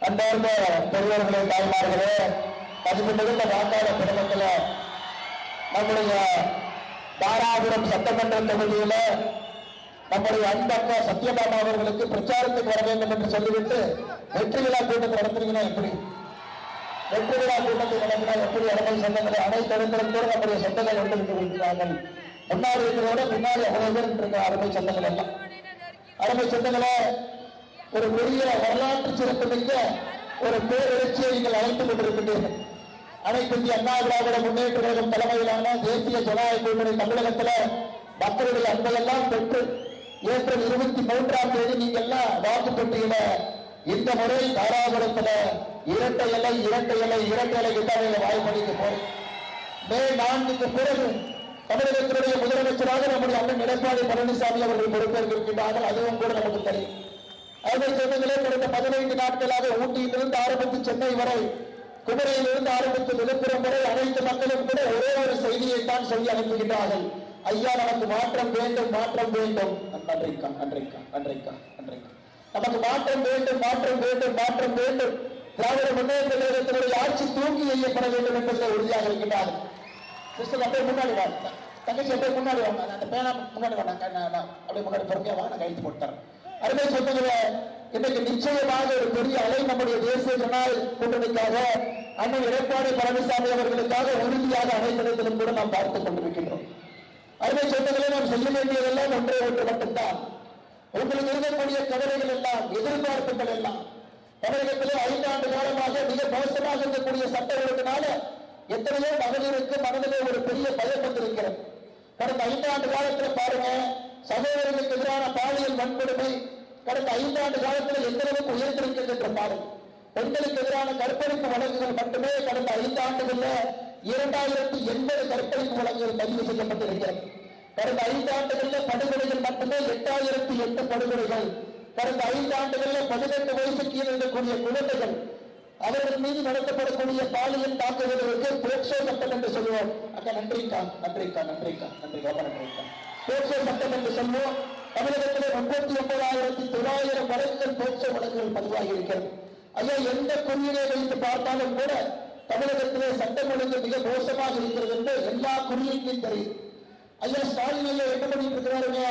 அன்பார்ந்த பெரியவர்களே, தாய்மார்களே, மதிப்பு மிகுந்த வாக்காளர் பெருமக்களே, நம்முடைய தாராபுரம் சட்டமன்ற தொகுதியில நம்முடைய அன்பக்கா சத்யபாமா அவர்களுக்கு பிரச்சாரத்துக்கு வர வேண்டும் என்று சொல்லிவிட்டு வெற்றி விழா கூட்டத்தை நடத்துறீங்கன்னா எப்படி? வெற்றி விழா கூட்டத்தை நடத்தினா எப்படி? அருமை சொந்தங்களை அனைத்து இடங்களிலும் நம்முடைய சொந்தங்கள் கொண்டிருக்கிறார்கள். முன்னாடி இருக்கிறோட பின்னாடி அவ்வளவு பேர் இருக்கிற அருமை சொந்தங்கள் எல்லாம். அருமை சொந்தங்களை ஒரு பெரிய வரலாற்று சிறப்புமிக்க ஒரு பேரெழுச்சியை நீங்கள் அழைத்துக் கொண்டிருக்கின்றீர்கள். அனைத்து இந்திய அண்ணா திராவிட முன்னேற்ற கழகம் தலைமையிலான தேசிய ஜனநாயக கூட்டணி தமிழகத்தில் மக்களுடைய அன்பையெல்லாம் பெற்று ஏப்ரல் 23ஆம் தேதி நீங்க எல்லாம் வாக்குப்பட்டியல இந்த முறை தாராபுரத்தில் இரட்டை இலை கிட்டாக வாய்ப்பளிக்க போறோம். மே 4க்கு பிறகு தமிழகத்தினுடைய முதலமைச்சராக நம்முடைய அண்ணன் எடப்பாடி பழனிசாமி அவர்கள் பொறுப்பேற்கின்றார்கள். அதுவும் கூட நமக்கு தெரியும். அதை சொன்னங்களே கடந்த 15 நாட்களாக ஊட்டியிலிருந்து ஆரம்பித்து சென்னை வரை, குமரியிலிருந்து ஆரம்பித்து விழுப்புரம் வரை அனைத்து மக்களும் கூட ஒரே ஒரு செய்தியை தான் சொல்லி அனுப்புகின்றார்கள். ஐயா, நமக்கு மாற்றம் வேண்டும், மாற்றம் வேண்டும். நன்றிக்கா, நன்றிக்கா, நன்றிக்கா, நன்றிக்கா. நமக்கு மாற்றம் வேண்டும், மாற்றம் வேண்டும், மாற்றம் வேண்டும். திராவிட முன்னேற்ற கழகத்தினுடைய ஆட்சி தூக்கி எய்யப்பட வேண்டும் என்பதை உறுதியாக இருக்கின்றார்கள். அப்படியே முன்னாடி வாங்க, தங்கச்சி அப்படியே முன்னாடி வாங்க, அந்த பேனா முன்னாடி வாங்க, அப்படியே முன்னாடி பொறுமையா வாங்க, கைது போட்டார். அருமை சொந்தங்கள, இன்னைக்கு நிச்சயமாக ஒரு பெரிய அலை நம்முடைய தேசிய ஜனநாயக கூட்டணிக்காக அண்ணன் எடப்பாடி பழனிசாமி அவர்களுக்காக உறுதியாக அனைத்திடத்திலும் கூட நாம் பார்த்துக் கொண்டிருக்கின்றோம். அருமை சொந்தங்களே, நாம் செய்ய வேண்டியதெல்லாம் ஒன்றே ஒன்று மட்டும்தான். உங்களுக்கு இருக்கக்கூடிய கவலைகள் எல்லாம், எதிர்பார்ப்புகள் எல்லாம், தமிழகத்திலே 5 ஆண்டு காலமாக மிக மோசமாக இருக்கக்கூடிய சட்ட ஒழுங்கினால எத்தனையோ மகளிருக்கு மனதிலே ஒரு பெரிய பயம் வந்திருக்கிறது. கடந்த 5 ஆண்டு காலத்தில் பாருங்க, சகோதரர்களுக்கு எதிரான பாலியல் வன்கொடுமை கடந்த 5 ஆண்டு காலத்தில் எந்த அளவுக்கு உயர்ந்திருக்கிறது என்று பாருங்கள். பெண்களுக்கு எதிரான கற்பழிப்பு வழக்குகள் மட்டுமே கடந்த 5 ஆண்டுகள்ல 2080 கற்பழிப்பு வழக்குகள் பதிவு செய்யப்பட்டிருக்கிறது. கடந்த 5 ஆண்டுகள்ல படுகொலைகள் மட்டுமே 8008 படுகொலைகள். கடந்த 5 ஆண்டுகள்ல 18 வயசு கீழே இருக்கக்கூடிய குழந்தைகள் அவர்கள் மீது நடத்தப்படக்கூடிய பாலியல் தாக்குதலுக்கு போக்சோ சட்டம் என்று சொல்லுவோம். அக்கா நன்றிக்கா, நன்றிக்கா, நன்றிக்கா, நன்றிக்கா, நன்றிக்கா. போக்சோ சட்டம் என்று சொல்லுவோம். தமிழகத்திலே 39,900 வழக்குகள் போக்சோ வழக்குகள் பதிவாகி இருக்கிறது. ஐயா, எந்த குறியீடை வைத்து பார்த்தாலும் கூட தமிழகத்திலே சட்டம் ஒழுங்கு மிக மோசமாக இருக்கிறது என்று எல்லா குறியீட்டிலும் தெரியும். ஐயா, ஸ்டாலின் ஐயா என்ன பண்ணிட்டு இருக்கிறாருங்க?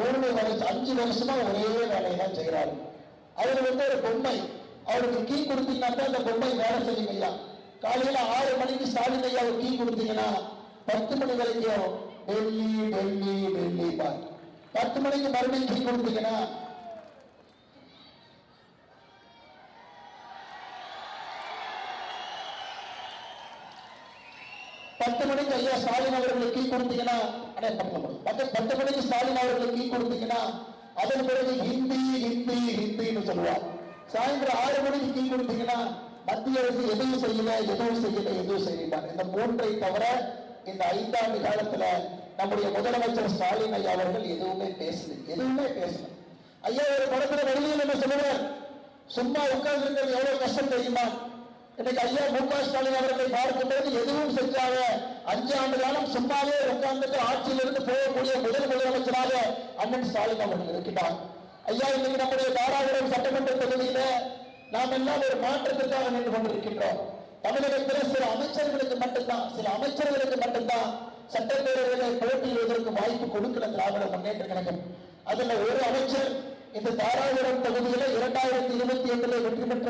5 வருஷமா ஒரே வேலையை தான் செய்யறாரு. அவர் ஒரு பொம்மை, அவருக்கு கீ கொடுத்தீங்கன்னா அந்த பொம்மை வேலை செய்யும். ஐயா, காலையில 6 மணிக்கு ஸ்டாலின் ஐயா கீ கொடுத்தீங்கன்னா 10 மணி வரைக்கும் டெல்லி டெல்லி டெல்லி பார். 10 மணிக்கு மறுபடியும் கீ கொடுத்தீங்கன்னா 10 மணிக்கு ஐயா ஸ்டாலின் அவர்களுக்கு கீ கொடுத்தீங்கன்னா 10 மணிக்கு ஸ்டாலின் அவர்களுக்கு கீ கொடுத்தீங்கன்னா அதன் பிறகு ஹிந்தி ஹிந்தி ஹிந்தின்னு சொல்லுவார். சாயந்தரம் 6 மணிக்கு கீ கொடுத்தீங்கன்னா மத்திய அரசு எதுவும் செய்யல, எதுவும் செய்யல, எதுவும் செய்யல. இந்த 3ஐ தவிர இந்த 5 ஆண்டு காலத்துல நம்முடைய முதலமைச்சர் ஸ்டாலின் ஐயா அவர்கள் எதுவுமே பேசல. ஐயா ஒரு படத்துல வெளியில் என்ன சொல்லுவார்? சும்மா உட்கார்ந்து இருக்கிறது எவ்வளவு கஷ்டம் தெரியுமா? இன்னைக்கு ஐயா மு.க. ஸ்டாலின் அவர்களை பார்க்கும்போது எதுவும் செஞ்சாங்க. 5 ஆண்டு காலம் சும்மாவே உட்கார்ந்துட்டு ஆட்சியிலிருந்து போகக்கூடிய முதல் முதலமைச்சராக அண்ணன் ஸ்டாலின் அவர்கள் இருக்கிறார். ஐயா, இன்னைக்கு நம்முடைய தாராபுரம் சட்டமன்ற தொகுதியில நாம் எல்லாம் ஒரு மாற்றத்திற்காக நின்று கொண்டிருக்கின்றோம். தமிழகத்தில் சில அமைச்சர்களுக்கு மட்டும்தான் சட்டப்பேரவையில போட்டியிடுவதற்கு வாய்ப்பு கொடுக்கல திராவிட முன்னேற்ற கழகம். அதுல ஒரு அமைச்சர் இந்த தாராபுரம் தொகுதியில 2028 வெற்றி பெற்ற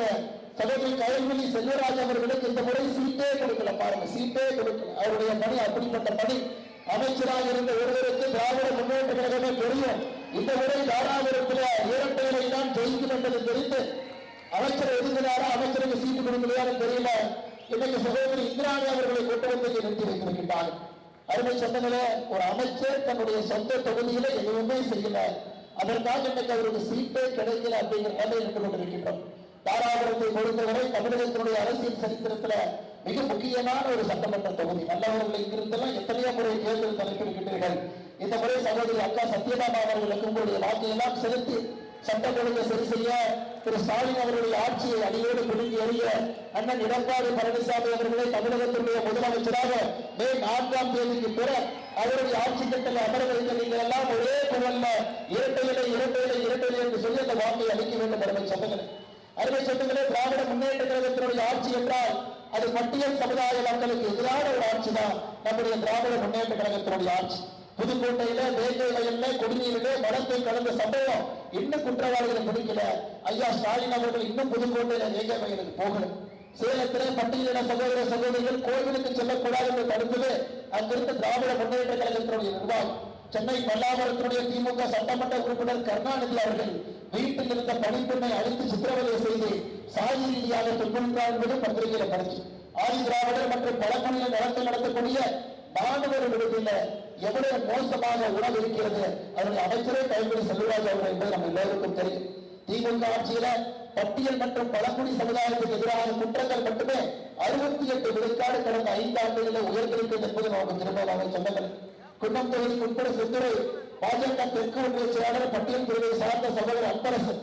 சகோதரி கயல்விழி செல்வராஜ் அவர்களுக்கு இந்த முறை சீட்டே கொடுக்கல. பாருங்க, சீட்டே கொடுக்கல. அவருடைய பணி அப்படிப்பட்ட பணி. அமைச்சராக இருந்த ஒருவருக்கு திராவிட முன்னேற்ற கழகமே தெரியும். இந்த முறை தாராபுரத்தில் இரட்டை இலை தான் ஜெயிக்கும் என்பது தெரிந்து அமைச்சர் ஒதுங்கினாரா, அமைச்சருக்கு சீட்டு கொடுக்கலையான்னு தெரியல. இன்னைக்கு சகோதரி இந்திராணி அவர்களை கொண்டு வந்து நிறுத்தி வைத்திருக்கின்றார்கள். அருமை சொந்தங்களே, ஒரு அமைச்சர் தன்னுடைய சொந்த தொகுதியில எதுவுமே செய்யல, அதற்காக இன்னைக்கு அவருக்கு சீட்டே கிடைக்கல அப்படிங்கிற நிலையில் இருந்து கொண்டிருக்கின்றோம். தாராபுரத்தை பொறுத்தவரை தமிழகத்தினுடைய அரசியல் சரித்திரத்துல மிக முக்கியமான ஒரு சட்டமன்ற தொகுதி. நல்லவர்களை இங்கிருந்தெல்லாம் எத்தனையோ முறை தேர்தல் தலைப்பிருக்கின்றீர்கள். இந்த முறை சகோதரி அக்கா சத்யபாமா அவர்களுக்கு உங்களுடைய வாக்கையெல்லாம் செலுத்தி சட்டம் ஒழுங்கை சரி செய்ய திரு ஸ்டாலின் அவர்களுடைய ஆட்சியை அடியோடு பிடுங்கி எறிய அண்ணன் எடப்பாடி பழனிசாமி அவர்களை தமிழகத்தினுடைய முதலமைச்சராக மே 4ஆம் தேதிக்கு பிற அவருடைய ஆட்சி கட்டளை அமர வைத்த நீங்கள் எல்லாம் ஒரே குரல்ல இரட்டை இலை என்று சொல்லி அந்த வாக்கை அளிக்க வேண்டும் என்பதை சொல்லுங்கள். அருமை சொந்தங்களே, திராவிட முன்னேற்ற கழகத்தினுடைய ஆட்சி என்றால் அது பட்டியல் சமுதாய மக்களுக்கு எதிரான ஒரு ஆட்சி தான் நம்முடைய திராவிட முன்னேற்ற கழகத்தினுடைய ஆட்சி. புதுக்கோட்டையில, வேங்கை வயல்ல, குடிநீரிலே மலத்தை கலந்த சம்பவம் இன்னும் குற்றவாளிகளை பிடிக்கல. ஐயா ஸ்டாலின் அவர்கள் இன்னும் புதுக்கோட்டையில வேங்கை வயலுக்கு போகல. சேலத்திலே பட்டியலின சகோதர சகோதரிகள் கோவிலுக்கு செல்லக்கூடாது என்று தடுத்தது அங்கிருந்து திராவிட முன்னேற்ற கழகத்தினுடைய நிர்வாகம். சென்னை பல்லாவரத்தினுடைய திமுக சட்டமன்ற உறுப்பினர் கருணாநிதி அவர்கள் வீட்டில் இருந்த படிப்பெண்ணை அழித்து சித்திரவதை செய்து சாதி ரீதியாக துன்புறுத்தார் என்பது பத்திரிகையில படிச்சு. ஆதி திராவிடர் மற்றும் பழங்குடியின நலத்தை நடத்தக்கூடிய மாணவர் விடுதியில எவ்வளவு மோசமாக உணவு இருக்கிறது அதனை அமைச்சரே கைவிடி செல்வராஜ் அவர்கள் என்பது நம்ம எல்லோருக்கும் தெரியும். திமுக ஆட்சியில பட்டியல் மற்றும் பழங்குடி சமுதாயத்துக்கு எதிரான குற்றங்கள் மட்டுமே 68 விழுக்காடு கடந்த 5 ஆண்டுகளில் உயர்ந்திருக்கிறது என்பது நமக்கு திரும்ப சொன்னது. குன்னம் தொகுதிக்கு உட்பட செந்துறை பாஜக தெற்கு ஒன்றிய செயலாளர் பட்டியல் பிரிவை சார்ந்த சகோதரர் அன்பரசு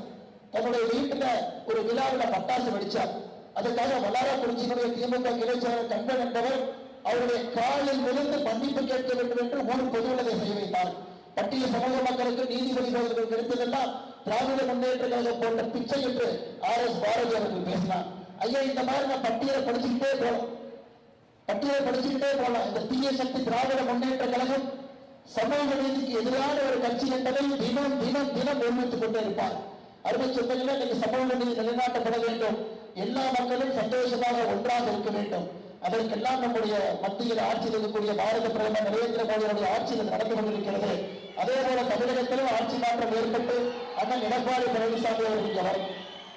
தன்னுடைய வீட்டுல ஒரு விழாவில் பட்டாசு வெடிச்சார். அதுக்காக வல்லாரக்குறிச்சியினுடைய திமுக கிளை செயலர் கண்பன் என்பவர் அவருடைய காலில் விழுந்து மன்னிப்பு கேட்க வேண்டும் என்று ஊர் பொதுவுள்ளதை செய்ய வைத்தார். பட்டியல் சமூக மக்களுக்கு நீதிபதி சோதனைகள் கிடைத்ததெல்லாம் திராவிட முன்னேற்ற கழகம் போன்ற பிச்சை என்று RS பாரதி அவர்கள் பேசினார். ஐயா, இந்த மாதிரி நான் பட்டியலை படிச்சுக்கிட்டே போகலாம். இந்த தீய சக்தி திராவிட முன்னேற்ற கழகம் சமூக நீதிக்கு எதிரான ஒரு கட்சி என்பதை தினம் தினம் தினம் ஒருமித்துக் கொண்டே இருப்பார். அருமை சொந்தங்களே, இன்னைக்கு சமூக நீதி நிலைநாட்டப்பட வேண்டும். எல்லா மக்களும் சந்தோஷமாக ஒன்றாக இருக்க வேண்டும். அதற்கெல்லாம் நம்முடைய மத்தியில் ஆட்சியில் இருக்கக்கூடிய பாரத பிரதமர் நரேந்திர மோடியுடைய ஆட்சியில் நடந்து கொண்டிருக்கிறது. அதே போல தமிழகத்திலும் ஆட்சி மாற்றம் ஏற்பட்டு அண்ணன் எடப்பாடி பழனிசாமி அவர்கள் வரும்.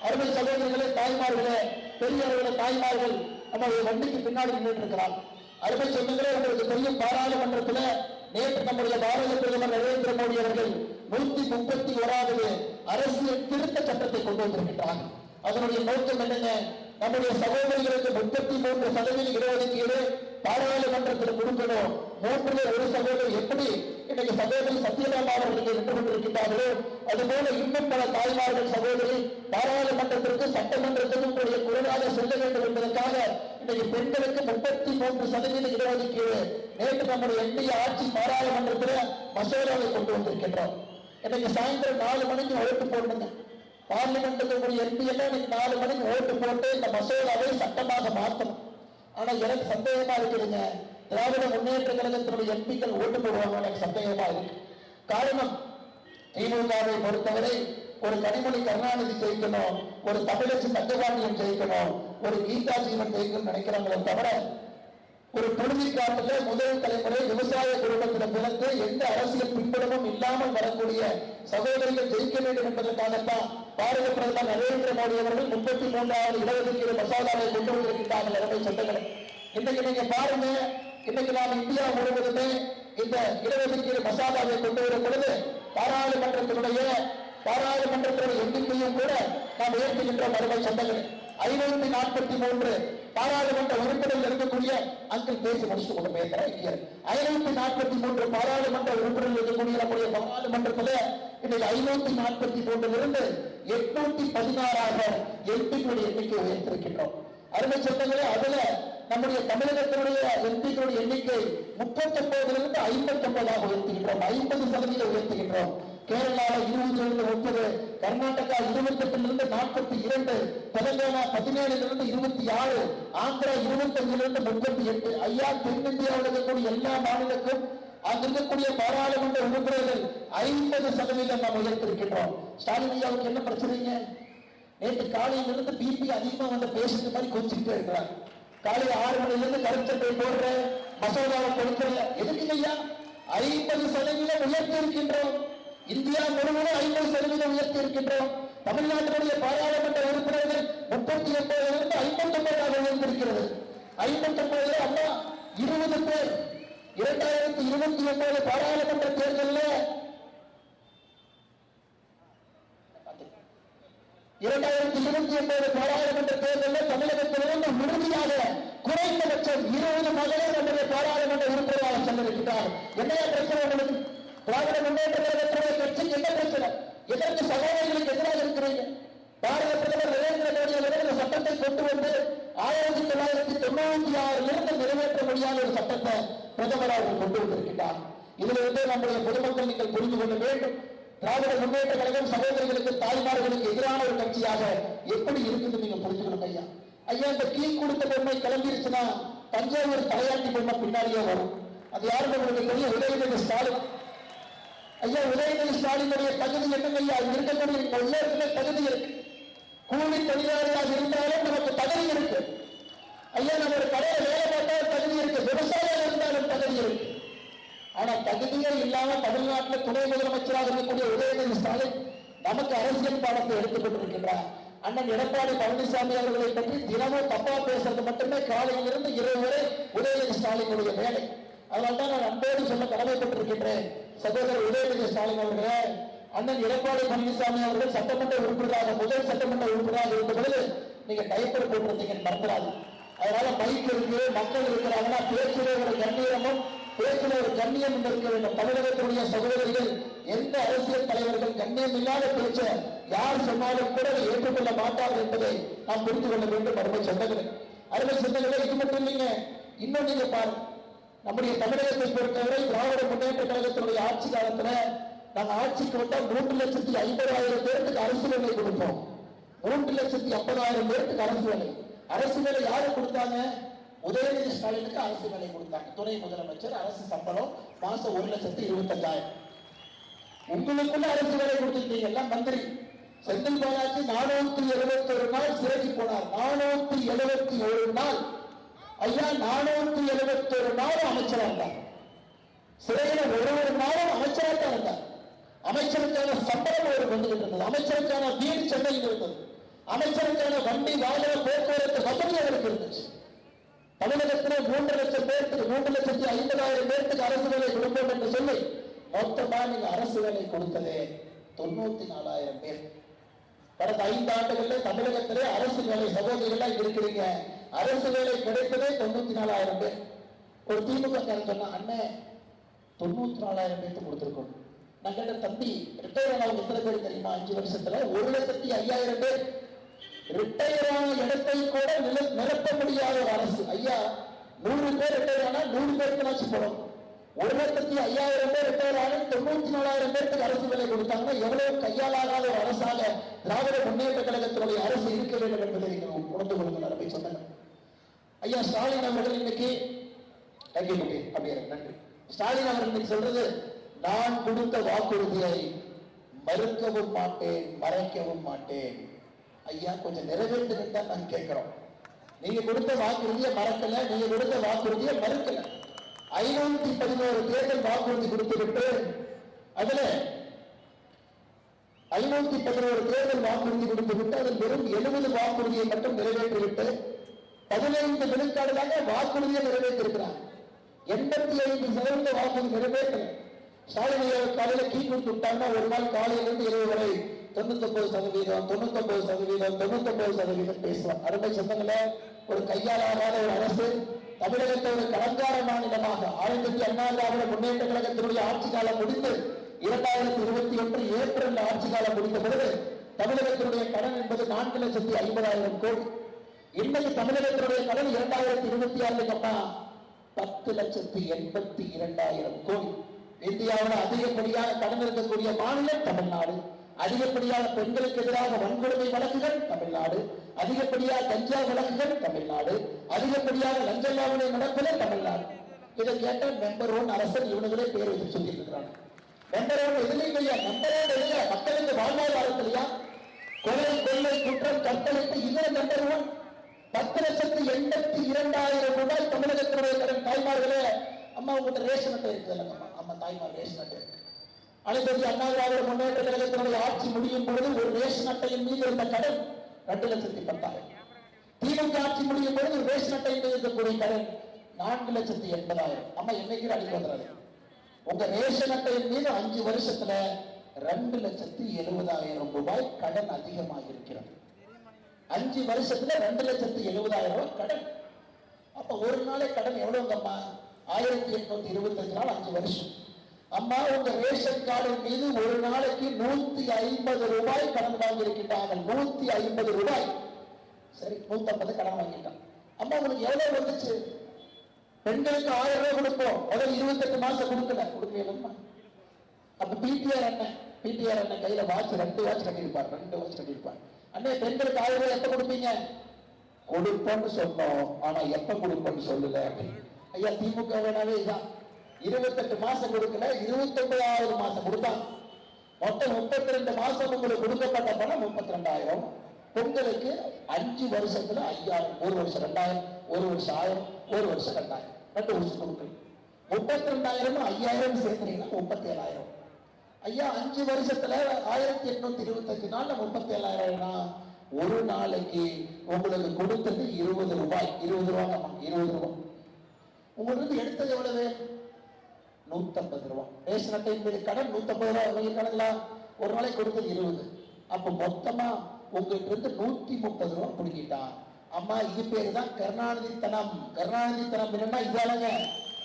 அருமை சகோதரிகளே, தாய்மார்களே, பெரியவர்களே, தாய்மார்கள் நம்முடைய வண்டிக்கு பின்னாடி நின்று இருக்கிறார். அருமை சொந்தங்களே, உங்களுக்கு தெரியும், பாராளுமன்றத்தில் நேற்று நம்முடைய பாரத பிரதமர் நரேந்திர மோடி அவர்கள் 131வது அரசியல் திருத்த சட்டத்தை கொண்டு வந்திருக்கிறார். அதனுடைய நோக்கம் என்னங்க? நம்முடைய சகோதரிகளுக்கு 33% இடஒதுக்கீடு பாராளுமன்றத்தில் கொடுக்கணும். 1/3 சகோதரி எப்படி இன்னைக்கு சகோதரி சத்யபாமா அவர்களுக்கு நின்று கொண்டிருக்கிறார்களோ அதுபோல இன்னும் பல தாய்மார்கள் சகோதரி பாராளுமன்றத்திற்கு சட்டமன்றத்திற்கும் குரலாக செல்ல வேண்டும் என்பதற்காக இன்னைக்கு பெண்களுக்கு 33% இடஒதுக்கீடு நேற்று நம்முடைய என்டிஏ ஆட்சி பாராளுமன்றத்தில் மசோதாவை கொண்டு வந்திருக்கின்றோம். இன்னைக்கு சாயந்தரம் 4 மணிக்கு ஓட்டு போடணுங்க. பார்லிமெண்ட்டுக்கு எம்பி எல்லாம் இன்னைக்கு 4 மணிக்கு ஓட்டு போட்டு இந்த மசோதாவை சட்டமாக மாற்றணும். ஆனா எனக்கு சந்தேகமா இருக்குதுங்க, திராவிட முன்னேற்ற கழகத்தினுடைய எம்பிக்கள் ஓட்டு போடுவாங்க. எனக்கு சந்தேகமா இருக்கு. காரணம், திமுகவை பொறுத்தவரை ஒரு கனிமொழி கருணாநிதி ஜெயிக்கணும், ஒரு தமிழச்சி தங்கபாண்டியன் ஜெயிக்கணும், ஒரு கீதா ஜீவன் ஜெயிக்கணும்னு நினைக்கிறாங்களே தவிர ஒரு புழுதிக்காட்டுல முதல் தலைமுறை விவசாய குடும்பத்தில் பிறந்து எந்த அரசியல் பின்புலமும் இல்லாமல் வரக்கூடிய சகோதரிகள் ஜெயிக்க வேண்டும் என்பதற்காகத்தான் பாரத பிரதமர் நரேந்திர மோடி அவர்கள் 33வது இடஒதுக்கீடு மசோதாவை கொண்டு வந்திருக்கிறார்கள். அருமை சொந்தங்களே, இன்னைக்கு நீங்க பாருங்க, இன்னைக்கு நாம் இந்தியா முழுவதுமே இந்த இடஒதுக்கீடு மசோதாவை கொண்டு வரும் பொழுது பாராளுமன்றத்தினுடைய எண்ணிக்கையும் கூட நாம் உயர்த்துகின்றோம். அருமை சொந்தங்களே, 543 பாராளுமன்ற உறுப்பினர்கள் இருக்கக்கூடிய அங்கிள் பேசி முடிச்சு கொண்டு பேசுறேன். 543 பாராளுமன்ற உறுப்பினர்கள் இருக்கக்கூடிய நம்முடைய பாராளுமன்றத்தில் இன்னைக்கு 543 816 எம்பிக்களுடைய எண்ணிக்கை உயர்த்திருக்கின்றோம். அருமை சொந்தங்களே, அதுல நம்முடைய தமிழகத்தினுடைய எம்பிக்களுடைய எண்ணிக்கை 39 59 உயர்த்துகின்றோம். 50% உயர்த்துகின்றோம். கேரளாவில் 20 கர்நாடகா 28 42, தெலுங்கானா 17 26, ஆந்திரா 25 38. ஐயா, தென்னிந்தியாவில் இருக்கக்கூடிய எல்லா மாநிலக்கும் அங்க இருக்கக்கூடிய பாராளுமன்ற உறுப்பினர்கள் 50% நாம் உயர்த்திருக்கின்றோம். ஸ்டாலின் ஐயாவுக்கு என்ன பிரச்சனைங்க? நேற்று காலையிலிருந்து பிபி அதிகமா வந்து பேசுற மாதிரி கொஞ்சிக்கிட்டே இருக்கிறார். காலையில் 6 மணிலிருந்து கருச்சட்டை போடுற மசோதாவை கொடுக்கிற எதுக்கு ஐயா? 50% உயர்த்தி இருக்கின்றோம். இந்தியா முழுவதும் 50% உயர்த்தி இருக்கின்றோம். தமிழ்நாட்டினுடைய பாராளுமன்ற உறுப்பினர்கள் 39 59 உயர்ந்திருக்கிறது. 59 அம்மா 20 பேர் 2029 பாராளுமன்ற தேர்தலில் 2029 பாராளுமன்ற தேர்தலில் தமிழகத்திலிருந்து உறுதியாக குறைந்தபட்சம் 20 மகளிர் நம்முடைய பாராளுமன்ற உறுப்பினராக சென்றிருக்கிறார். என்னையா பிரச்சனை உங்களுக்கு? திராவிட முன்னேற்ற கழகத்தினுடைய கட்சிக்கு என்ன பிரச்சனை? எதற்கு சகோதரிகளுக்கு எதிராக இருக்கிறீங்க? பாரத பிரதமர் நரேந்திர மோடி அவர்கள் இந்த சட்டத்தை கொண்டு வந்து 1996 நிறைவேற்ற முடியாத ஒரு சட்டத்தை பிரதமர் அவர்கள் கொண்டு வந்திருக்கிறார். இதிலிருந்து நம்முடைய பொதுமக்கள் நீங்கள் புரிந்து கொள்ள வேண்டும். திராவிட முன்னேற்ற கழகம் சகோதரிகளுக்கு தாய்மார்களுக்கு எதிரான ஒரு கட்சியாக எப்படி இருக்குது நீங்க புரிஞ்சுக்கணும் ஐயா. ஐயா இந்த கீ கொடுத்த பொம்மை கிளம்பிருச்சுன்னா தஞ்சாவூர் தலையாட்டி பொம்மை பின்னாடியே வரும். அது யாருன்னு உங்களுக்கு தெரியும், உதயநிதி ஸ்டாலின். ஐயா உதயநிதி ஸ்டாலினுடைய தகுதி என்னங்க ஐயா? இருக்கக்கூடிய எல்லாருக்குமே தகுதி இருக்கு. கூலி தொழிலாளியாக இருந்தாலும் நமக்கு தகுதி இருக்கு ஐயா. நம்ம ஒரு கடையில வேலை பார்த்தாலும் தகுதி இருக்கு, விவசாயம் இருந்தாலும் தகுதி இருக்கு. ஆனா தகுதியே இல்லாம தமிழ்நாட்டில் துணை முதலமைச்சராக இருக்கக்கூடிய உதயநிதி ஸ்டாலின் நமக்கு அரசியல் பாடத்தை எடுத்துக் கொண்டிருக்கின்றார். அண்ணன் எடப்பாடி பழனிசாமி அவர்களை பற்றி தினமும் தப்பா பேசுறது மட்டுமே காலையில் இருந்து இரவு வரை உதயநிதி ஸ்டாலினுடைய வேலை. அதனால்தான் நான் அன்போடு சொல்ல கடமைப்பட்டிருக்கின்றேன். சகோதரர் உதயநிதி ஸ்டாலின் அவர்களே, அண்ணன் எடப்பாடி பழனிசாமி அவர்கள் சட்டமன்ற உறுப்பினராக முதல் சட்டமன்ற உறுப்பினராக இருந்த பொழுது நீங்க டைப்பர் போட்டிருந்தீங்க மறந்துடாது. அதனால மைக் இருக்கு, மக்கள் இருக்கிறாங்கன்னா பேச்சிலே ஒரு கண்ணியமும் பேச்சிலே ஒரு கண்ணியம் இருக்க வேண்டும். தமிழகத்துடைய சகோதரிகள் எந்த அரசியல் தலைவர்கள் கண்ணியம் இல்லாத பேச்ச யார் சொன்னாலும் கூட ஏற்றுக்கொள்ள மாட்டார்கள் என்பதை நாம் புரிந்து கொள்ள வேண்டும். அருமை சொந்தங்களே, அருமை சொந்தங்களே, இது மட்டும் இல்லைங்க, இன்னும் நீங்க பாருங்க, நம்முடைய தமிழகத்தை பொறுத்தவரை திராவிட முன்னேற்ற கழகத்தினுடைய ஆட்சி காலத்துல நாங்க ஆட்சிக்கு வந்தால் 3,50,000 பேருக்கு அரசு வேலை கொடுப்போம். 3,50,000 பேருக்கு அரசு வேலை. அரசு வேலை யாரு கொடுத்தாங்க? உதயநிதி ஸ்டாலினுக்கு அரசு வேலை கொடுத்தாங்க. துணை முதலமைச்சர், அரசு சம்பளம் மாசம் 1,25,000. உங்களுக்குள்ள அரசு வேலை கொடுத்துருக்கீங்க எல்லாம் மந்திரி. செந்தில் பாலாஜி 471 நாள் சிறைக்கு போனார். 471 நாள் ஐயா, 471 நாளும் அமைச்சராக இருந்தார். சிறையில ஒரு நாளும் அமைச்சராக தான் இருந்தார். அமைச்சருக்கான சம்பளம் அவருக்கு வந்துகிட்டு இருந்தது. அமைச்சருக்கான வீடு சென்னையில் இருந்தது. அமைச்சருக்கான வண்டி வாகன போக்குவரத்து வசதி அவருக்கு இருந்துச்சு. தமிழகத்திலே 3,00,000 பேருக்கு 3,50,000 பேருக்கு அரசு வேலை கொடுப்போம் என்று சொல்லி மொத்தமா நீங்க அரசு வேலை கொடுத்ததே 94,000 பேர். கடந்த 5 ஆண்டுகளில் தமிழகத்திலே அரசு வேலை சகோதரிகள் இருக்கிறீங்க, அரசு வேலை கிடைத்ததே 94,000 பேர். ஒரு திமுக சொன்னா அண்ணன் 94,000 பேருக்கு கொடுத்திருக்கோம். நான் கேட்ட தம்பி ரிட்டையர் ஆனவங்க எத்தனை பேர் தெரியுமா? 5 வருஷத்துல 1,05,000 பேர். ரிட்டையர் ஆன இடத்தை கூட நிரப்ப முடியாத ஒரு அரசு. ஐயா 100 பேர் ரிட்டையர் ஆனா 100 பேருக்கு போடும். 1,05,000 பேர் ரிட்டையர் ஆன 94,000 பேருக்கு அரசு வேலை கொடுத்தாங்கன்னா எவ்வளவு கையாளாகாத ஒரு அரசாக திராவிட முன்னேற்ற கழகத்தினுடைய அரசு இருக்க வேண்டும் என்பதை நீங்கள் உணர்ந்து கொள்ளுங்கள். நடப்பை சொன்னாங்க ஐயா ஸ்டாலின் அவர்கள் இன்னைக்கு அப்படியே நன்றி. ஸ்டாலின் அவர்கள் இன்னைக்கு சொல்றது, நான் கொடுத்த வாக்குறுதியை மறுக்கவும் மாட்டேன், மறைக்கவும் மாட்டேன். ஐயா கொஞ்சம் நிறைவேற்றுன்னு தான் நாங்க கேட்கிறோம். நீங்க கொடுத்த வாக்குறுதியை மறக்கல, நீங்க கொடுத்த வாக்குறுதியை மறுக்கல. 511 தேர்தல் வாக்குறுதி கொடுத்து விட்டு அதுல 511 தேர்தல் வாக்குறுதி கொடுத்து விட்டு அதில் வெறும் 70 வாக்குறுதியை மட்டும் நிறைவேற்றிவிட்டு 15 விழுக்காடு தாங்க வாக்குறுதியை நிறைவேற்றிருக்கிறார். 85% வாக்குறுதி நிறைவேற்றல. ஸ்டாலின் காலையில கீ கொடுத்து விட்டாங்கன்னா ஒரு நாள் காலையிலிருந்து இரவு வரை 99%, 99%, 99% பேசுவார். அருமை சொந்தங்களே, ஒரு கையாளாகாத ஒரு அரசு தமிழகத்தை ஒரு கடங்கார மாநிலமாக 1900 முன்னேற்ற கழகத்தினுடைய ஆட்சி காலம் முடிந்து 2021 ஏப்ரல் ஆட்சி காலம் முடிந்த பொழுது தமிழகத்தினுடைய கடன் என்பது 4,50,000 கோடி. இன்னைக்கு தமிழகத்தினுடைய கடன் 2026 10,82,000 கோடி. இந்தியாவில் அதிகப்படியான கடன் இருக்கக்கூடிய மாநிலம் தமிழ்நாடு. அதிகப்படியான பெண்களுக்கு எதிராக வன்கொடுமை வழக்குகள் தமிழ்நாடு. அதிகப்படியான கஞ்சா வழக்குகள் தமிழ்நாடு. அதிகப்படியான லஞ்ச லாவணை நடப்பது தமிழ்நாடு. இதை கேட்ட நம்பர் 1 அரசர் இவனுங்களே பேர் வச்சு சொல்லிட்டு இருக்கிறாங்க. நம்பர் 1 எதுலையா? நம்பர் 1 இல்லையா? மக்களுக்கு வாழ்வாதாரத்திலையா? கொலை, கொள்ளை, குற்றம், கற்பழிப்பு இதுல நம்பர் 1. 10,82,000 ரூபாய் தமிழகத்தினுடைய கடன். தாய்மார்களே, அம்மா உங்கள்கிட்ட ரேஷன் அட்டை இருக்குதுல்லங்கம்மா, அம்மா தாய்மார் ரேஷன் அட்டை இருக்கு. அனைத்து அண்ணா திராவிட முன்னேற்ற கழகத்தினுடைய ஆட்சி முடியும் பொழுது ஒரு ரேஷன் அட்டையின் மீது இருந்த கடன் 2,10,000. திமுக ஆட்சி முடியும் பொழுது ரேஷன் அட்டை மீது இருக்கக்கூடிய கடன் 4,80,000. அம்மா என்னைக்கு அடிக்க வந்துடாது. உங்க ரேஷன் அட்டையின் மீது 5 வருஷத்துல 2,70,000 ரூபாய் கடன் அதிகமாக இருக்கிறது. 5 வருஷத்துல 2,70,000 ரூபாய் கடன். அப்ப ஒரு நாளே கடன் எவ்வளவுங்கம்மா? 1,825 நாள், 5 வருஷம். அம்மா உங்க ரேஷன் கார்டின் மீது ஒரு நாளைக்கு 150 ரூபாய் கடன் வாங்கியிருக்கிறார்கள். 150 ரூபாய். சரி, 150 கடன் வாங்கிட்டான். அம்மா உங்களுக்கு எவ்வளவு வந்துச்சு? பெண்களுக்கு 1000 ரூபாய் கொடுப்போம், முதல் 28 மாசம் கொடுக்கல, கொடுக்கலம்மா. அப்ப பிடிஆர் என்ன? பிடிஆர் அண்ணன் கையில வாட்ச் 2 வாட்ச் கட்டியிருப்பார். அண்ணே பெண்களுக்கு 1000 ரூபாய் எப்ப கொடுப்பீங்க? கொடுப்போம்னு சொன்னோம், ஆனா எப்ப கொடுப்போம்னு சொல்லல. ஐயா திமுக வேணாவே இதான் 28 மாசம் கொடுக்கல, 29வது மாசம் கொடுத்தாங்க. மொத்தம் 32 மாசம் உங்களுக்கு கொடுக்கப்பட்ட பணம் 32,000. பொங்கலுக்கு 5 வருஷத்துல 5000, 1 வருஷம் 2000, 1 வருஷம் 1000, 1 வருஷம் 2000, 2 வருஷம் கொடுக்கணும். 32,000 5000 சேர்க்கிறீங்கன்னா 37,000. ஐயா 5 வருஷத்துல 1825 நாள்ல 37,000. ஒரு நாளைக்கு உங்களுக்கு கொடுத்தது 20 ரூபாய். 20 ரூபாய் உங்களுக்கு எடுத்தது எவ்வளவு? 150 ரூபாய். ரேஷன் அட்டை மீது கடன் 150 ரூபாய் கடன்ல ஒரு நாளைக்கு கொடுத்தது 20. அப்ப மொத்தமா உங்களுக்கு இருந்து 130 ரூபாய் பிடிக்கிட்டான். அம்மா இது பேரு தான் கருணாநிதி தனம். கருணாநிதி தனம் என்னன்னா இதாலங்க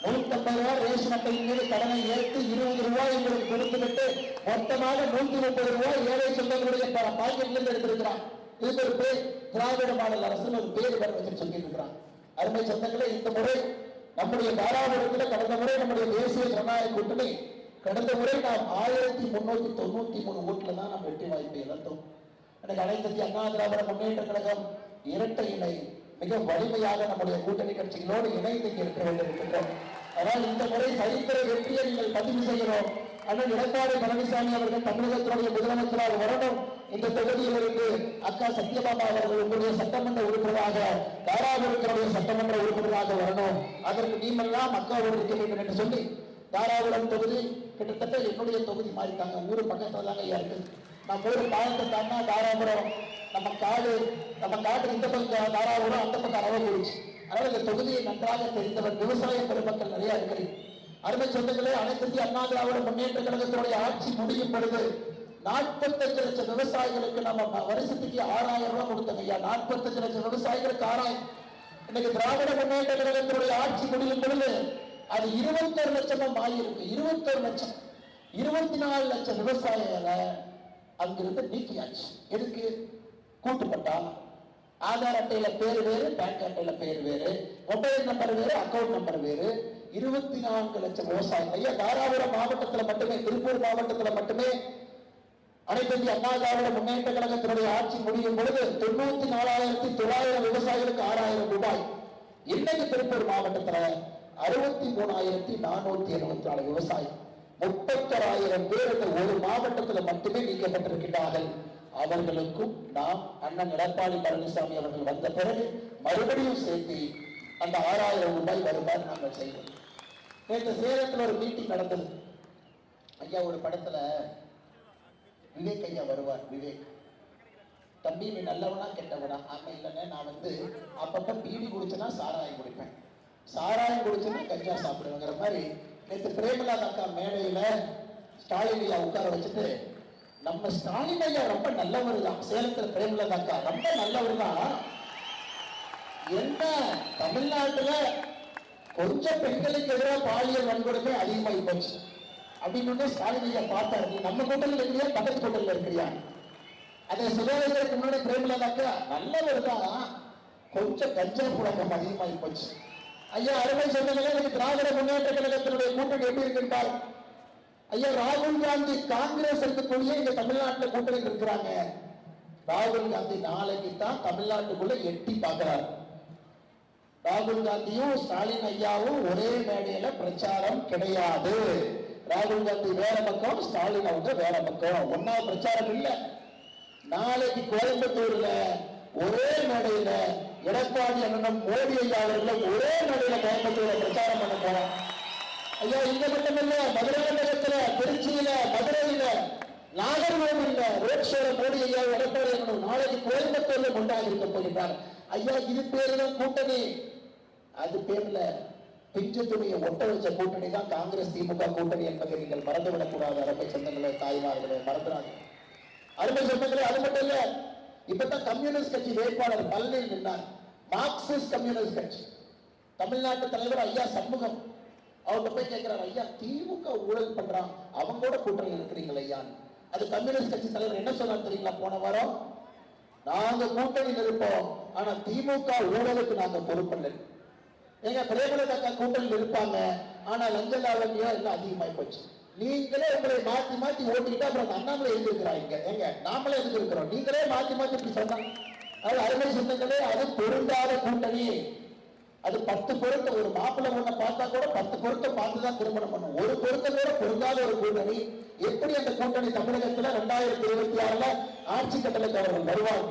150 ரூபாய் ரேஷன் அட்டை மீது கடனை ஏற்று 20 ரூபாய் உங்களுக்கு கொடுத்துவிட்டு மொத்தமாக 130 ரூபாய் ஏழை சொந்தங்களுடைய பாக்கெட்ல இருந்து எடுத்திருக்கிறான். இதுக்கு ஒரு பேர் திராவிட மாடல் அரசு ஒரு பேர் வச்சு சொல்லிட்டு இருக்கிறான். அருமை சொந்தங்களே, இந்த முறை நம்முடைய தாராபுரத்தில் கடந்த முறை நம்முடைய தேசிய ஜனநாயக கூட்டணி கடந்த முறை நாம் 1393 ஓட்டுல தான் நம்ம வெற்றி வாய்ப்பை இழந்தோம். எனக்கு அனைத்து அண்ணா திராவிட முன்னேற்ற கழகம் இரட்டை இணை மிக வலிமையாக நம்முடைய கூட்டணி கட்சிகளோடு இணைந்து இருக்க வேண்டியிருக்கின்றோம். அதனால் இந்த முறை சரித்திர வெற்றியை நீங்கள் பதிவு செய்கிறோம். அண்ணன் எடப்பாடி பழனிசாமி அவர்கள் தமிழகத்தினுடைய முதலமைச்சராக வரணும். இந்த தொகுதியிலிருந்து அக்கா சத்யபாமா அவர்கள் உங்களுடைய சட்டமன்ற உறுப்பினராக, தாராபுரத்தினுடைய சட்டமன்ற உறுப்பினராக வரணும். அதற்கு நீமெல்லாம் அக்காவோடு இருக்க வேண்டும் என்று சொல்லி தாராபுரம் தொகுதி கிட்டத்தட்ட என்னுடைய தொகுதி மாறிட்டாங்க. ஊரு பக்கத்துல தாங்க ஐயா இருக்கு. நம்ம ஊரு பாலத்தை தாண்டா தாராபுரம், நம்ம காடு இந்த பக்கம் தாராபுரம், அந்த பக்கம் அரவக்குறிச்சி. அதனால இந்த தொகுதியை நன்றாக தெரிந்தவர் விவசாய பெருமக்கள் நிறைய இருக்கிறேன். அருமை சொந்தங்களே, அனைத்து இந்திய அண்ணா திராவிட முன்னேற்ற கழகத்தினுடைய ஆட்சி முடியும் பொழுது 45 லட்சம் விவசாயிகளுக்கு நம்ம வருஷத்துக்கு 6,000 ரூபாய் கொடுத்தோம் ஐயா. 45 லட்சம் விவசாயிகளுக்கு 6,000. இன்னைக்கு திராவிட முன்னேற்ற கழகத்தினுடைய ஆட்சி முடியும் பொழுது அது 21 லட்சமா மாறி இருக்கு. 21 லட்சம் 24 லட்சம் விவசாயிகளை அங்கிருந்து நீக்கியாச்சு. எதுக்கு? கூட்டுப்பட்டா ஆதார் அட்டையில பேர் வேறு, பேங்க் அட்டையில பேர் வேறு, மொபைல் நம்பர் வேறு, அக்கௌண்ட் நம்பர் வேறு. 24 லட்சம் விவசாயிகள் ஐயா தாராபுரம் மாவட்டத்தில் மட்டுமே, திருப்பூர் மாவட்டத்தில் மட்டுமே அனைத்து இந்திய அண்ணா திராவிட முன்னேற்ற கழகத்தினுடைய ஆட்சி முடியும் பொழுது 94,900 விவசாயிகளுக்கு 6,000 ரூபாய். இன்னைக்கு திருப்பூர் மாவட்டத்தில் 63,474 விவசாயி, 31,000 பேர் இந்த ஒரு மாவட்டத்தில் மட்டுமே நீக்கப்பட்டிருக்கிறார்கள். அவர்களுக்கும் நாம் அண்ணன் எடப்பாடி பழனிசாமி அவர்கள் வந்த பிறகு மறுபடியும் சேர்த்து அந்த 6,000 ரூபாய் வருமாறு நாங்கள் செய்வோம். நேற்று சேலத்தில் ஒரு மீட்டிங் நடந்தது ஐயா. ஒரு படத்துல விவேக் ஐயா வருவார். விவேக், தம்பி நீ நல்லவனா கெட்டவனா? ஆமா இல்லைன்னு, நான் அப்பப்ப பீடி குடிச்சேன்னா சாராயம் குடிப்பேன், சாராயம் குடிச்சேன்னா கஞ்சா சாப்பிடுவேங்கிற மாதிரி நேற்று பிரேமலாத அக்கா மேடையில ஸ்டாலின் ஐயா உட்கார வச்சுட்டு, நம்ம ஸ்டாலின் ஐயா ரொம்ப நல்லவர் தான், சேலத்துல பிரேமலாத அக்கா ரொம்ப நல்லவர் தான், என்ன தமிழ்நாட்டுல கொஞ்சம் பெண்களுக்கு எதிராக பாலியல் வன்கொடுமை அதிகமாகி போச்சு அப்படின்னு ஸ்டாலின் ஐயா பார்த்தாரு. நம்ம கூட்டத்தில் இருக்கிறியா, பக்கத்து கூட்டத்தில் இருக்கிறியா? அதை சுகாதாரத்துக்கு முன்னாடி பிரேமலாதாக்கா நல்லவர் தான், கொஞ்சம் கஞ்சா புழக்கம் அதிகமாகி போச்சு. ஐயா அருமை சொன்னீங்களே, இன்னைக்கு திராவிட முன்னேற்ற கழகத்தினுடைய கூட்டணி எப்படி இருக்கின்றார் ஐயா? ராகுல் காந்தி காங்கிரஸ் இருக்கக்கூடிய இங்க தமிழ்நாட்டில் கூட்டணி இருக்கிறாங்க. ராகுல் காந்தி நாளைக்கு தான் தமிழ்நாட்டுக்குள்ள எட்டி பார்க்கிறார். ராகுல் காந்தியும் ஸ்டாலின் ஐயாவும் ஒரே மேடையில பிரச்சாரம் கிடையாது. ராகுல் காந்தி வேற பக்கம், ஸ்டாலின் அவங்க வேற பக்கம், ஒன்னா பிரச்சாரம் இல்ல. நாளைக்கு கோயம்புத்தூர்ல ஒரே மேடையில எடப்பாடி அண்ணன் மோடி ஐயா அவர்கள் ஒரே மேடையில கோயம்புத்தூர்ல பிரச்சாரம் பண்ண போறோம் ஐயா. இங்க மட்டுமில்ல, மதுராந்தகத்துல, திருச்சியில, மதுரையில, நாகர்கோவில்ல ரோட் ஷோல மோடி ஐயா எடப்பாடி அண்ணன் நாளைக்கு கோயம்புத்தூர்ல கொண்டாடி இருக்க போகிறார் ஐயா. இது பேருதான் கூட்டணி, அது பேர்ல பிஞ்சு துணியை ஒட்ட வச்ச கூட்டணி தான் காங்கிரஸ் திமுக கூட்டணி என்பதை நீங்கள் மறந்துவிடக்கூடாது. அருமை சொந்தங்களே, தாய்மார்களே, மறந்துடாது. அருமை சொந்தங்களே, அது மட்டும் இல்ல, இப்பதான் கம்யூனிஸ்ட் கட்சி வேட்பாளர் பழனியில் நின்றார். மார்க்சிஸ்ட் கம்யூனிஸ்ட் கட்சி தமிழ்நாட்டு தலைவர் ஐயா சண்முகம் அவங்க போய் கேட்கிறார், ஐயா திமுக ஊழல் பண்றான், அவங்க கூட கூட்டணி இருக்கிறீங்களா ஐயா? அது கம்யூனிஸ்ட் கட்சி தலைவர் என்ன சொன்னார் தெரியுங்களா? போன வாரம், நாங்க கூட்டணியில் இருப்போம், ஆனா திமுக ஊழலுக்கு நாங்க பொறுப்பில்லை. எங்க பிரேமலதா கூட்டணியில் இருப்பாங்க, ஆனா லஞ்ச லாவண்யம் எல்லாம் அதிகமாகி போச்சு. நீங்களே உங்களை மாத்தி மாத்தி ஓட்டிக்கிட்டா அப்புறம் அண்ணாமலை எழுந்திருக்கிறாங்க. எங்க நாமளே எழுந்திருக்கிறோம், நீங்களே மாத்தி மாத்தி இப்படி சொன்னாங்க. அது அருமை சொந்தங்களே, அது பொருந்தாத கூட்டணி. அது 10 பொருத்தம், ஒரு மாப்பிள்ளை ஒண்ண பார்த்தா கூட 10 பொருத்தம் பார்த்துதான் திருமணம் பண்ணும். ஒரு பொருத்தம் கூட பொருந்தாத ஒரு கூட்டணி. எப்படி அந்த கூட்டணி தமிழகத்துல 2026 ஆட்சி கட்டளைக்கு அவர்கள் வருவாங்க.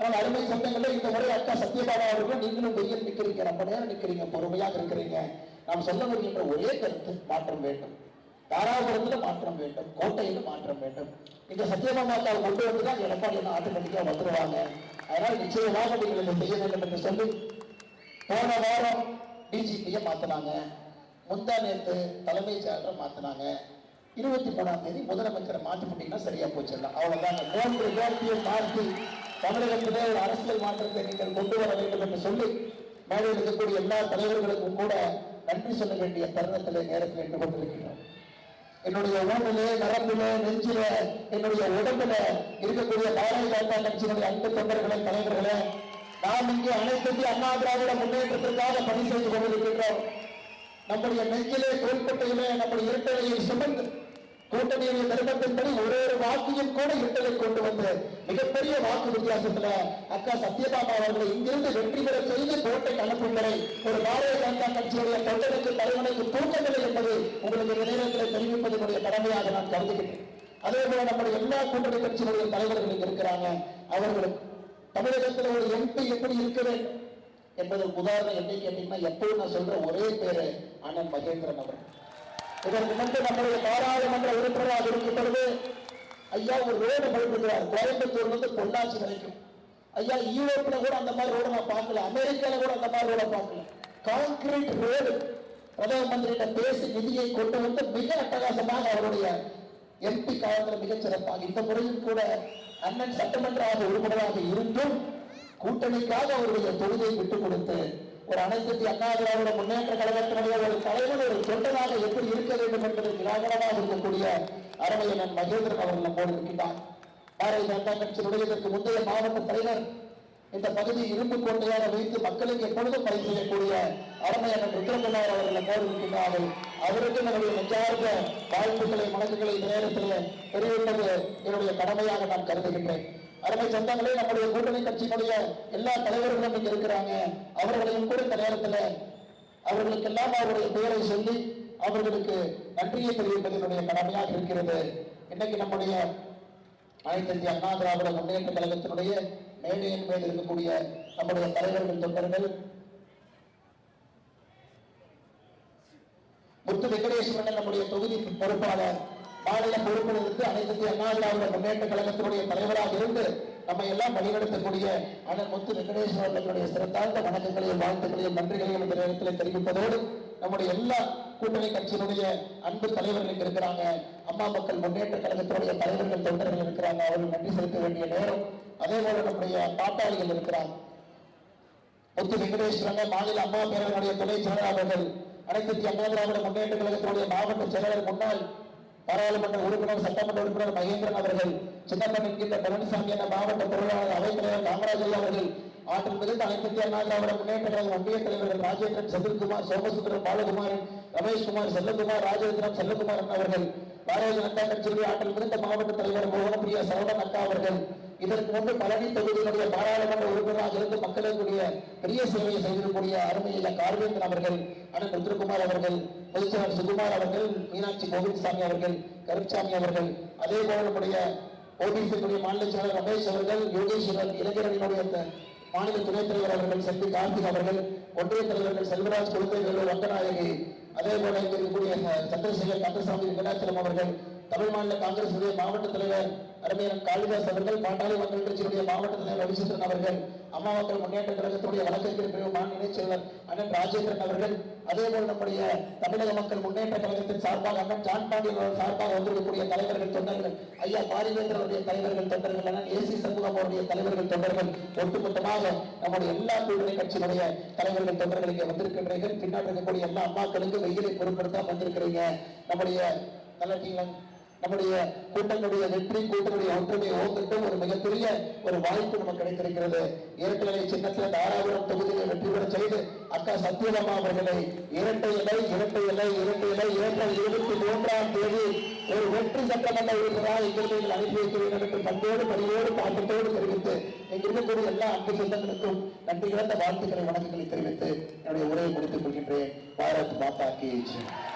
ஆனால் அருமை சொந்தங்களே, இந்த முறை அக்கா சத்யபாமா அவர்கள் நீங்களும் வெயில் நிற்கிறீங்க, ரொம்ப நேரம் நிற்கிறீங்க, பொறுமையாக இருக்கிறீங்க. நாம் சொல்ல வருகின்ற ஒரே கருத்து, மாற்றம் வேண்டும். தாராபுரத்தில் மாற்றம் வேண்டும், கோட்டையில் மாற்றம் வேண்டும். இந்த சத்யபாமாவை கொண்டு வந்துதான் எடப்பாடி ஆட்டோமேட்டிக்கா வந்துருவாங்க. அதனால் நிச்சயமாக நீங்கள் இதை செய்ய வேண்டும் என்று சொல்லி, போன வாரம் டிஜிபியை மாத்தினாங்க, முந்தா நேற்று தலைமைச் செயலரை மாத்தினாங்க, 23ஆம் தேதி முதலமைச்சரை மாற்றிவிட்டீங்கன்னா சரியா போச்சிடலாம். அவ்வளவுதாங்க. 3 பேர்த்தையை மாற்றி தமிழகத்திலே ஒரு அரசியல் மாற்றத்தை நீங்கள் கொண்டு வர வேண்டும் என்று சொல்லி மேலே இருக்கக்கூடிய எல்லா தலைவர்களுக்கும் கூட நன்றி சொல்ல வேண்டிய தருணத்திலே நேரத்தில் நின்று கொண்டிருக்கிறோம். என்னுடைய ஊரிலே, நரம்பிலே, நெஞ்சில, என்னுடைய உடம்புல இருக்கக்கூடிய பாரதிய ஜனதா கட்சியினுடைய அன்பு தொண்டர்களே, தலைவர்களே, நாம் இங்கே அனைத்து இந்திய அண்ணா திராவிட முன்னேற்றத்திற்காக பணி செய்து கொண்டிருக்கின்றோம். நம்முடைய நெஞ்சிலே, தோள்பட்டையிலே நம்முடைய இரட்டையை சுமந்து கூட்டணியுடைய தர்மத்தின்படி ஒரு வாக்கையும் கூட இரட்டலை கொண்டு வந்து மிகப்பெரிய வாக்கு வித்தியாசத்துல அக்கா சத்யபாமா அவர்களை இங்கிருந்து வெற்றி பெற செய்து கோட்டை அனுப்பும் வரை ஒரு பாரதிய ஜனதா கட்சியுடைய தொண்டனுக்கு தலைவனுக்கு தூக்கமில்லை என்பது உங்களுக்கு இந்த நேரத்தில் தெரிவிப்பதனுடைய கடமையாக நான் கருதுகிறேன். அதே போல நம்முடைய எல்லா கூட்டணி கட்சியினுடைய தலைவர்கள் இருக்கிறாங்க. அவர்கள் தமிழகத்தில் ஒரு எம்பி எப்படி இருக்க வேண்டும் என்பதற்கு உதாரணம் என்ன கேட்டீங்கன்னா, எப்போது நான் சொல்ற ஒரே பேரு அண்ணன் மகேந்திரன் அவர்கள். இதற்கு முன்பு நம்முடைய பாராளுமன்ற உறுப்பினராக இருக்கும் பொழுது ஐயா ஒரு ரோடு போட்டிருக்கிறார், கோயம்புத்தூர்ல இருந்து பொள்ளாச்சி வரைக்கும். ஐயா யூரோப்ல கூட அந்த மாதிரி ரோடு நான் பார்க்கல, அமெரிக்கால கூட அந்த மாதிரி ரோட பார்க்கல. கான்கிரீட் ரோடு பிரதம மந்திரியிடம் பேசி நிதியை கொண்டு வந்து மிக அட்டகாசமாக அவருடைய எம்பி காலத்தில் மிகச் சிறப்பாக இந்த முறையும் கூட அண்ணன் சட்டமன்ற உறுப்பினராக இருந்தும் கூட்டணிக்காக அவருடைய தொகுதியை விட்டுக் கொடுத்து ஒரு அனைத்து இந்திய அண்ணா திராவிட முன்னேற்ற கழகத்தினுடைய ஒரு தலைவர், ஒரு தொண்டனாக எப்படி இருக்க வேண்டும் என்பதற்கு இலக்கணமாக இருக்கக்கூடிய அருமையண்ணன் மகேந்திரன் அவர்கள் நம்மோடு இருக்கின்றார். பாரதிய ஜனதா கட்சியினுடைய இதற்கு முந்தைய மாவட்ட தலைவர், இந்த பகுதியை இரும்பு கோட்டையாக வைத்து மக்களுக்கு எப்பொழுதும் பணி செய்யக்கூடிய அருமையண்ணன் ருத்ரகுமார் அவர்கள் நம்மோடு இருக்கின்றார்கள். அவருக்கு நம்முடைய நெஞ்சார்ந்த வாழ்த்துக்களை, வணக்கங்களை இந்த நேரத்தில் தெரிவிப்பது என்னுடைய கடமையாக நான் கருதுகின்றேன். அருமை சொந்தங்களே, நம்முடைய கூட்டணி கட்சியினுடைய எல்லா தலைவர்களும் இங்க இருக்கிறாங்க. அவர்களையும் கூட இந்த நேரத்தில் அவர்களுக்கெல்லாம் அவருடைய பெயரை சொல்லி அவர்களுக்கு நன்றியை தெரிவிப்பது என்னுடைய கடமையாக இருக்கிறது. இன்னைக்கு நம்முடைய அனைத்து இந்திய அண்ணா திராவிட முன்னேற்ற கழகத்தினுடைய மேடையின் மேல் இருக்கக்கூடிய நம்முடைய தலைவர்கள், தொண்டர்கள், முத்து வெங்கடேஸ்வரன் நம்முடைய தொகுதி பொறுப்பாளர், மாநில பொறுப்பிலிருந்து அனைத்து இந்திய அண்ணா திராவிட முன்னேற்ற கழகத்தினுடைய தலைவராக இருந்து நம்ம எல்லாம் வழிநடத்தக்கூடிய அண்ணன் முத்து வெங்கடேஸ்வரனுடைய சிறந்தாழ்ந்த வணக்கங்களையும் வாழ்த்துக்களையும் நன்றிகளையும் இந்த நேரத்தில் தெரிவிப்பதோடு நம்முடைய எல்லா கூட்டணி கட்சியினுடைய அன்பு தலைவர்கள் இருக்கிறாங்க, அம்மா மக்கள் முன்னேற்ற கழகத்தினுடைய தலைவர்கள், தொண்டர்கள் இருக்கிறாங்க. அவர்கள் நன்றி செலுத்த வேண்டிய நேரம். அதே போல நம்முடைய பாட்டாளிகள் இருக்கிறாங்க. முத்து வெங்கடேஸ்வரன் மாநில அம்மா பேரவையுடைய துணை செயலாளர் அவர்கள், அனைத்து இந்திய அண்ணா திராவிட முன்னேற்ற கழகத்தினுடைய மாவட்ட செயலாளர், முன்னாள் பாராளுமன்ற உறுப்பினர், சட்டமன்ற உறுப்பினர் மகேந்திரன் அவர்கள், சின்னப்பன் என்கின்ற பழனிசாமி என்ற மாவட்ட பொருளாளர், அவைத்தலைவர் காமராஜ் அவர்கள், ஆற்றல் மிகுந்த அனைத்து இந்திய அண்ணா திராவிட முன்னேற்ற கழக ஒன்றிய தலைவர்கள் ராஜேந்திரன், செந்தில்குமார், சோமசுந்தரம், பாலகுமாரன், ரமேஷ்குமார், செல்லகுமார், ராஜேந்திரன், செல்லகுமாரன் அவர்கள், பாரதிய ஜனதா கட்சியுடைய ஆற்றல் மிகுந்த மாவட்ட தலைவர் மோகனப்பிரியா சரவணன் அக்கா அவர்கள், இதற்கு முன்பு பழனி தொகுதியினுடைய பாராளுமன்ற உறுப்பினராக இருந்து மக்களுக்குரிய பெரிய சேவையை செய்திருக்கக்கூடிய அருமையில கார்வேந்தன் அவர்கள், அண்ணன் ருத்ரகுமார் அவர்கள், பொதுச்செயலாளர் சுகுமார் அவர்கள், மீனாட்சி கோவிந்தசாமி அவர்கள், கருப்சாமி அவர்கள், அதே போல நம்முடைய ஓபிசியினுடைய மாநில செயலர் ரமேஷ் அவர்கள், யோகேஸ்வரன், இளைஞரணியினுடைய மாநில துணைத் தலைவர் அவர்கள், செல்வி கார்த்திக் அவர்கள், ஒன்றிய தலைவர்கள் செல்வராஜ், குழந்தைகள், ரங்கநாயகி, அதே போல இங்க இருக்கக்கூடிய சந்திரசேகர் கந்தசாமி வெங்கடாச்சலம் அவர்கள், தமிழ் மாநில காங்கிரஸ் மாவட்ட தலைவர் அருமையன் காளிதாஸ் அவர்கள், பாட்டாளி மக்கள் கட்சியினுடைய மாவட்ட தலைவர் ரவிச்சந்திரன் அவர்கள், அம்மா மக்கள் முன்னேற்ற கழகத்துடைய வழக்கறிஞர் பிரிவு மாநில இணைச் செயலர் அண்ணன் ராஜேந்திரன் அவர்கள், அதேபோல் நம்முடைய தமிழக மக்கள் முன்னேற்ற கழகத்தின் சார்பாக அண்ணன் ஜான் பாண்டியன் அவர்கள் சார்பாக வந்திருக்கக்கூடிய தலைவர்கள், தொண்டர்கள், ஐயா பாரிவேந்தர் அவருடைய தலைவர்கள், தொண்டர்கள், அண்ணன் ஏசி சண்முகம் அவருடைய தலைவர்கள், தொண்டர்கள், ஒட்டுமொத்தமாக நம்முடைய எல்லா கூட்டணி கட்சியினுடைய தலைவர்கள், தொண்டர்கள் இங்கே வந்திருக்கின்றீர்கள். பின்னாடி இருக்கக்கூடிய எல்லா அம்மாக்களுக்கு வெயிலை பொருட்படுத்த வந்திருக்கிறீங்க. நம்முடைய நல்ல நம்முடைய கூட்டங்களுடைய வெற்றி, கூட்டங்களுடைய ஒற்றுமை ஓங்கட்டும். ஒரு மிகப்பெரிய ஒரு வாய்ப்பு நமக்கு கிடைத்திருக்கிறது. ஏற்கனவே சின்னத்தில் தாராபுரம் தொகுதியை வெற்றி பெற செய்து அக்கா சத்யபாமா அவர்களை இரட்டை இலை ஏப்ரல் 23ஆம் தேதி ஒரு வெற்றி சட்டமன்ற உறுப்பினராக இங்கிருந்து நீங்கள் அனுப்பி வைக்க வேண்டும் என்று பண்போடு பணியோடு பாட்டத்தோடு தெரிவித்து இங்கு இருக்கக்கூடிய எல்லா அன்பு சொந்தங்களுக்கும் நன்றி இழந்த வாழ்த்துக்களை வணக்கங்களை தெரிவித்து என்னுடைய உரையை முடித்துக் கொள்கின்றேன். பாரத் மாதா கி ஜெய்.